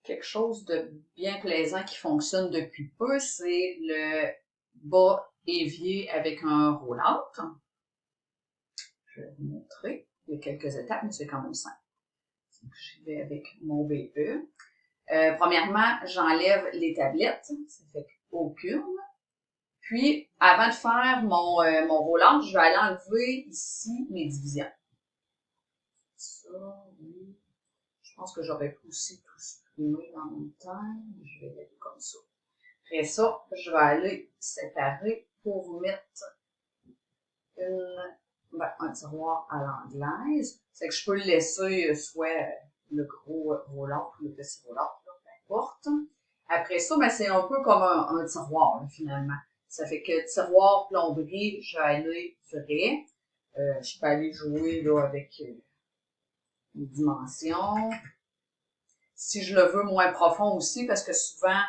quelque chose de bien plaisant qui fonctionne depuis peu, c'est le bas évier avec un roll-out. Je vais vous montrer. Il y a quelques étapes, mais c'est quand même simple. Donc, j'y vais avec mon BE. Premièrement, j'enlève les tablettes. Ça fait aucune. Puis, avant de faire mon roll-out, je vais aller enlever ici mes divisions. Ça, oui. Je pense que j'aurais pu aussi tout supprimer en même temps. Je vais y aller comme ça. Après ça, je vais aller séparer pour vous mettre un tiroir à l'anglaise. C'est que je peux le laisser soit le gros roll-out ou le petit roll-out, peu importe. Après ça, c'est un peu comme un tiroir, là, finalement. Ça fait que tiroir plomberie, je vais aller vrai. Je peux aller jouer là, avec les dimensions. Si je le veux moins profond aussi, parce que souvent,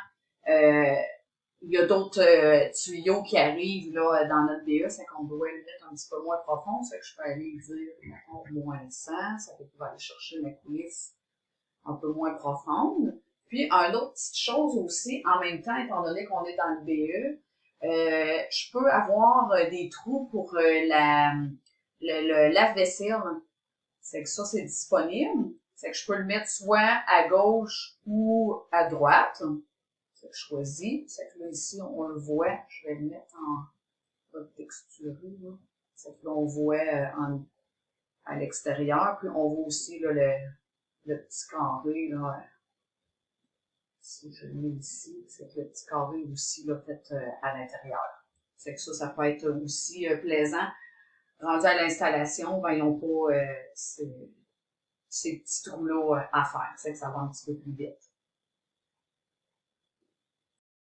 il y a d'autres tuyaux qui arrivent là, dans notre BE, c'est qu'on doit le mettre un petit peu moins profond, c'est que je peux aller dire moins 100, ça fait qu'il va aller chercher ma coulisse un peu moins profonde. Puis, une autre petite chose aussi, en même temps, étant donné qu'on est dans le BE, je peux avoir des trous pour le lave-vaisselle. C'est que ça, c'est disponible. C'est que je peux le mettre soit à gauche ou à droite. C'est que je choisis. C'est que là, ici, on le voit. Je vais le mettre en texturé, là. C'est que là, on voit à l'extérieur. Puis, on voit aussi là, le petit carré, là. Si je le mets ici, c'est que le petit carré aussi, là, fait à l'intérieur. C'est que ça peut être aussi plaisant. Rendu à l'installation, ben, ils n'ont pas ces petits trous-là à faire. C'est que ça va un petit peu plus vite.